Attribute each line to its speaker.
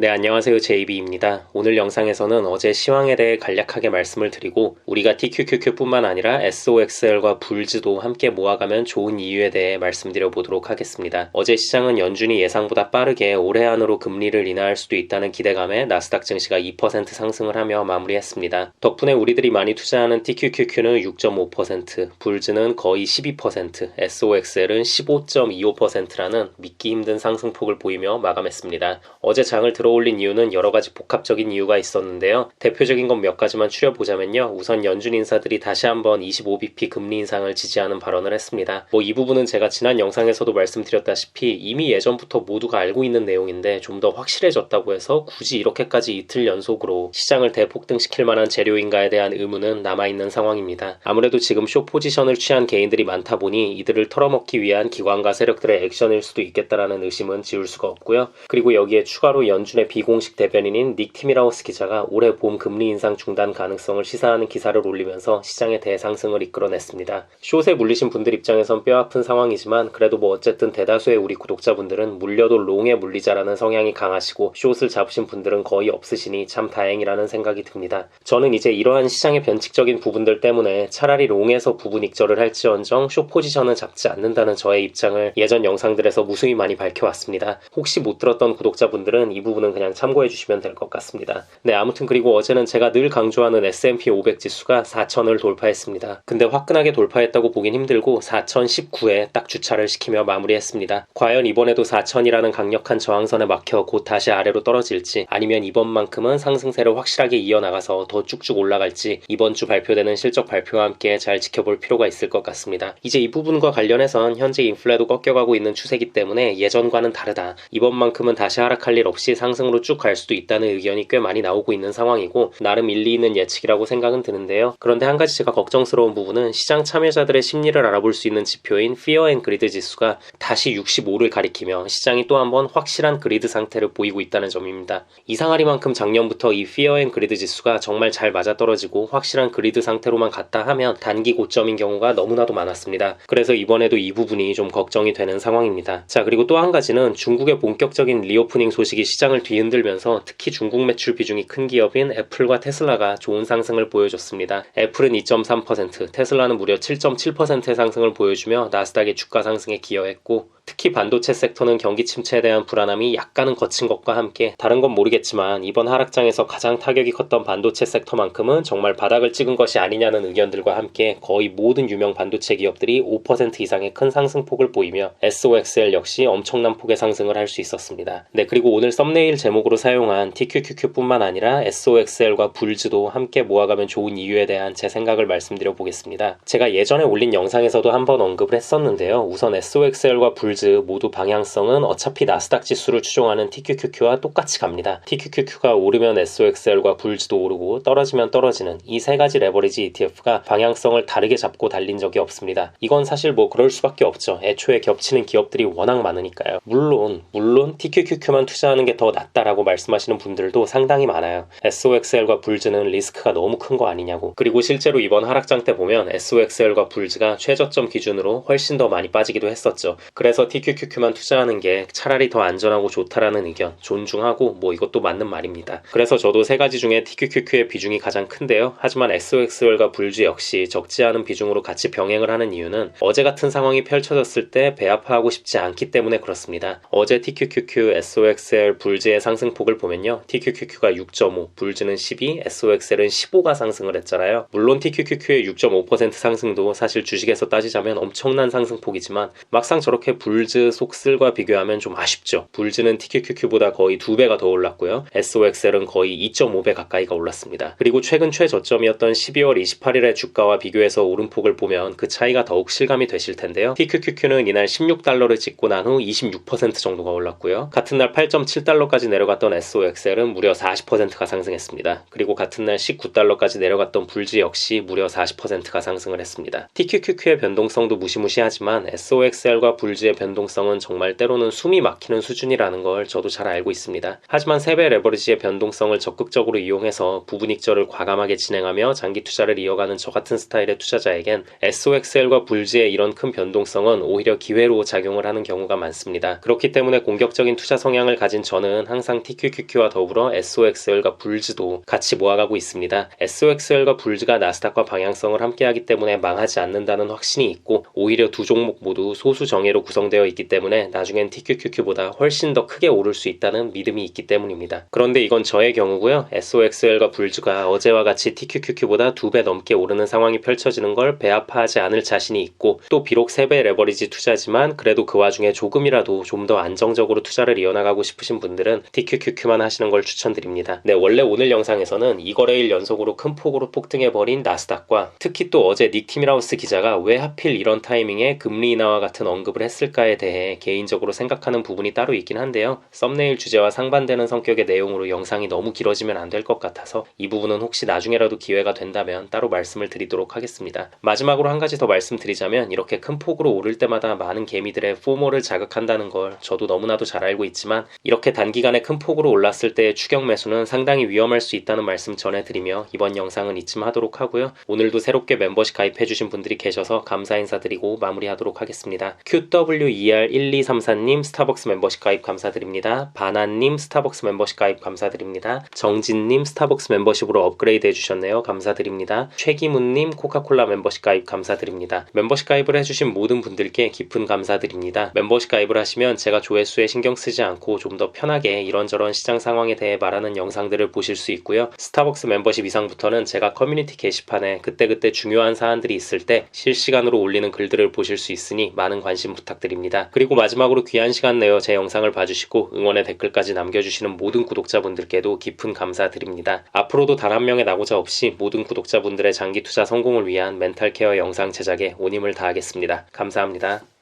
Speaker 1: 네, 안녕하세요. JB입니다. 오늘 영상에서는 어제 시황에 대해 간략하게 말씀을 드리고 우리가 TQQQ뿐만 아니라 SOXL과 불즈도 함께 모아가면 좋은 이유에 대해 말씀드려 보도록 하겠습니다. 어제 시장은 연준이 예상보다 빠르게 올해 안으로 금리를 인하할 수도 있다는 기대감에 나스닥 증시가 2% 상승을 하며 마무리했습니다. 덕분에 우리들이 많이 투자하는 TQQQ는 6.5%, 불즈는 거의 12%, SOXL은 15.25%라는 믿기 힘든 상승폭을 보이며 마감했습니다. 어제 장을 들어올린 이유는 여러가지 복합적인 이유가 있었는데요. 대표적인 건 몇 가지만 추려보자면요. 우선 연준 인사들이 다시 한번 25bp 금리 인상을 지지하는 발언을 했습니다. 이 부분은 제가 지난 영상에서도 말씀드렸다시피 이미 예전부터 모두가 알고 있는 내용인데 좀 더 확실해졌다고 해서 굳이 이렇게까지 이틀 연속으로 시장을 대폭등시킬 만한 재료인가에 대한 의문은 남아있는 상황입니다. 아무래도 지금 숏 포지션을 취한 개인들이 많다 보니 이들을 털어먹기 위한 기관과 세력들의 액션일 수도 있겠다라는 의심은 지울 수가 없고요. 그리고 여기에 추가로 연준의 비공식 대변인인 닉 티미라우스 기자가 올해 봄 금리 인상 중단 가능성을 시사하는 기사를 올리면서 시장의 대상승을 이끌어냈습니다. 숏에 물리신 분들 입장에선 뼈아픈 상황이지만 그래도 어쨌든 대다수의 우리 구독자분들은 물려도 롱에 물리자라는 성향이 강하시고 숏을 잡으신 분들은 거의 없으시니 참 다행이라는 생각이 듭니다. 저는 이제 이러한 시장의 변칙적인 부분들 때문에 차라리 롱에서 부분 익절을 할지언정 숏 포지션은 잡지 않는다는 저의 입장을 예전 영상들에서 무수히 많이 밝혀왔습니다. 혹시 못 들었던 구독자분들은 이 부분은 그냥 참고해 주시면 될 것 같습니다. 네, 아무튼 그리고 어제는 제가 늘 강조하는 S&P 500 지수가 4,000을 돌파했습니다. 근데 화끈하게 돌파했다고 보긴 힘들고 4,019에 딱 주차를 시키며 마무리했습니다. 과연 이번에도 4,000이라는 강력한 저항선에 막혀 곧 다시 아래로 떨어질지 아니면 이번만큼은 상승세를 확실하게 이어나가서 더 쭉쭉 올라갈지 이번 주 발표되는 실적 발표와 함께 잘 지켜볼 필요가 있을 것 같습니다. 이제 이 부분과 관련해선 현재 인플레도 꺾여가고 있는 추세이기 때문에 예전과는 다르다. 이번만큼은 다시 하락할 일 없이 상승으로 쭉 갈 수도 있다는 의견이 꽤 많이 나오고 있는 상황이고 나름 일리 있는 예측이라고 생각은 드는데요. 그런데 한 가지 제가 걱정스러운 부분은 시장 참여자들의 심리를 알아볼 수 있는 지표인 Fear and Greed 지수가 다시 65를 가리키며 시장이 또 한번 확실한 그리드 상태를 보이고 있다는 점입니다. 이상하리만큼 작년부터 이 Fear and Greed 지수가 정말 잘 맞아떨어지고 확실한 그리드 상태로만 갔다 하면 단기 고점인 경우가 너무나도 많았습니다. 그래서 이번에도 이 부분이 좀 걱정이 되는 상황입니다. 자, 그리고 또 한 가지는 중국의 본격적인 리오프닝 소식이 시장을 뒤흔들면서 특히 중국 매출 비중이 큰 기업인 애플과 테슬라가 좋은 상승을 보여줬습니다. 애플은 2.3%, 테슬라는 무려 7.7%의 상승을 보여주며 나스닥의 주가 상승에 기여했고 특히 반도체 섹터는 경기 침체에 대한 불안함이 약간은 거친 것과 함께 다른 건 모르겠지만 이번 하락장에서 가장 타격이 컸던 반도체 섹터만큼은 정말 바닥을 찍은 것이 아니냐는 의견들과 함께 거의 모든 유명 반도체 기업들이 5% 이상의 큰 상승폭을 보이며 SOXL 역시 엄청난 폭의 상승을 할 수 있었습니다. 네, 그리고 오늘 썸네일 제목으로 사용한 TQQQ뿐만 아니라 SOXL과 불즈도 함께 모아가면 좋은 이유에 대한 제 생각을 말씀드려 보겠습니다. 제가 예전에 올린 영상에서도 한번 언급을 했었는데요. 우선 SOXL과 불즈 모두 방향성은 어차피 나스닥 지수를 추종하는 TQQQ와 똑같이 갑니다. TQQQ가 오르면 SOXL과 불즈도 오르고 떨어지면 떨어지는 이 세 가지 레버리지 ETF가 방향성을 다르게 잡고 달린 적이 없습니다. 이건 사실 그럴 수밖에 없죠. 애초에 겹치는 기업들이 워낙 많으니까요. 물론 TQQQ만 투자하는 게 더 낫다라고 말씀하시는 분들도 상당히 많아요. SOXL과 불즈는 리스크가 너무 큰 거 아니냐고. 그리고 실제로 이번 하락장 때 보면 SOXL과 불즈가 최저점 기준으로 훨씬 더 많이 빠지기도 했었죠. 그래서 TQQQ만 투자하는 게 차라리 더 안전하고 좋다라는 의견 존중하고 이것도 맞는 말입니다. 그래서 저도 세 가지 중에 TQQQ의 비중이 가장 큰데요. 하지만 SOXL과 불즈 역시 적지 않은 비중으로 같이 병행을 하는 이유는 어제 같은 상황이 펼쳐졌을 때 배아파하고 싶지 않기 때문에 그렇습니다. 어제 TQQQ, SOXL, 불즈의 상승폭을 보면요. TQQQ가 6.5, 불즈는 12, SOXL은 15가 상승을 했잖아요. 물론 TQQQ의 6.5% 상승도 사실 주식에서 따지자면 엄청난 상승폭이지만 막상 저렇게 불즈, 속슬과 비교하면 좀 아쉽죠. 불즈는 TQQQ보다 거의 2배가 더 올랐고요. SOXL은 거의 2.5배 가까이가 올랐습니다. 그리고 최근 최저점이었던 12월 28일의 주가와 비교해서 오름폭을 보면 그 차이가 더욱 실감이 되실 텐데요. TQQQ는 이날 16달러를 찍고 난 후 26% 정도가 올랐고요. 같은 날 8.7달러까지 내려갔던 SOXL은 무려 40%가 상승했습니다. 그리고 같은 날 19달러까지 내려갔던 불즈 역시 무려 40%가 상승을 했습니다. TQQQ의 변동성도 무시무시하지만 SOXL과 불즈의 변동성은 정말 때로는 숨이 막히는 수준이라는 걸 저도 잘 알고 있습니다. 하지만 3배 레버리지의 변동성을 적극적으로 이용해서 부분익절을 과감하게 진행하며 장기 투자를 이어가는 저 같은 스타일의 투자자에겐 SOXL과 불지의 이런 큰 변동성은 오히려 기회로 작용을 하는 경우가 많습니다. 그렇기 때문에 공격적인 투자 성향을 가진 저는 항상 TQQQ와 더불어 SOXL과 불지도 같이 모아가고 있습니다. SOXL과 불지가 나스닥과 방향성을 함께하기 때문에 망하지 않는다는 확신이 있고, 오히려 두 종목 모두 소수 정예로 구성되어 있기 때문에 나중엔 TQQQ보다 훨씬 더 크게 오를 수 있다는 믿음이 있기 때문입니다. 그런데 이건 저의 경우고요. SOXL과 불주가 어제와 같이 TQQQ보다 2배 넘게 오르는 상황이 펼쳐지는 걸 배아파하지 않을 자신이 있고, 또 비록 3배 레버리지 투자지만 그래도 그 와중에 조금이라도 좀 더 안정적으로 투자를 이어나가고 싶으신 분들은 TQQQ만 하시는 걸 추천드립니다. 네, 원래 오늘 영상에서는 이거래일 연속으로 큰 폭으로 폭등해버린 나스닥과 특히 또 어제 닉 티밀하우스 기자가 왜 하필 이런 타이밍에 금리 인하와 같은 언급을 했을까에 대해 개인적으로 생각하는 부분이 따로 있긴 한데요. 썸네일 주제와 상반되는 성격의 내용으로 영상이 너무 길어지면 안 될 것 같아서 이 부분은 혹시 나중에라도 기회가 된다면 따로 말씀을 드리도록 하겠습니다. 마지막으로 한 가지 더 말씀드리자면, 이렇게 큰 폭으로 오를 때마다 많은 개미들의 포모를 자극한다는 걸 저도 너무나도 잘 알고 있지만, 이렇게 단기간에 큰 폭으로 올랐을 때의 추격 매수는 상당히 위험할 수 있다는 말씀 전해드리며 이번 영상은 이쯤 하도록 하고요. 오늘도 새롭게 멤버십 가입해주신 분들이 계셔서 감사 인사드리고 마무리하도록 하겠습니다. QWER1234님 스타벅스 멤버십 가입 감사드립니다. 바나님 스타벅스 멤버십 가입 감사드립니다. 정진님 스타벅스 멤버십으로 업그레이드 해주셨네요. 감사드립니다. 최기문님 코카콜라 멤버십 가입 감사드립니다. 멤버십 가입을 해주신 모든 분들께 깊은 감사드립니다. 멤버십 가입을 하시면 제가 조회수에 신경 쓰지 않고 좀 더 편하게 이런저런 시장 상황에 대해 말하는 영상들을 보실 수 있고요. 스타벅스 멤버십 이상부터는 제가 커뮤니티 게시판에 그때그때 중요한 사안들이 있을 때 실시간으로 올리는 글들을 보실 수 있으니 많은 관심 부탁드립니다. 그리고 마지막으로 귀한 시간 내어 제 영상을 봐주시고 응원의 댓글까지 남겨주시는 모든 구독자분들께도 깊은 감사드립니다. 앞으로도 단 한 명의 낙오자 없이 모든 구독자분들의 장기 투자 성공을 위한 멘탈 케어 영상 제작에 온 힘을 다하겠습니다. 감사합니다.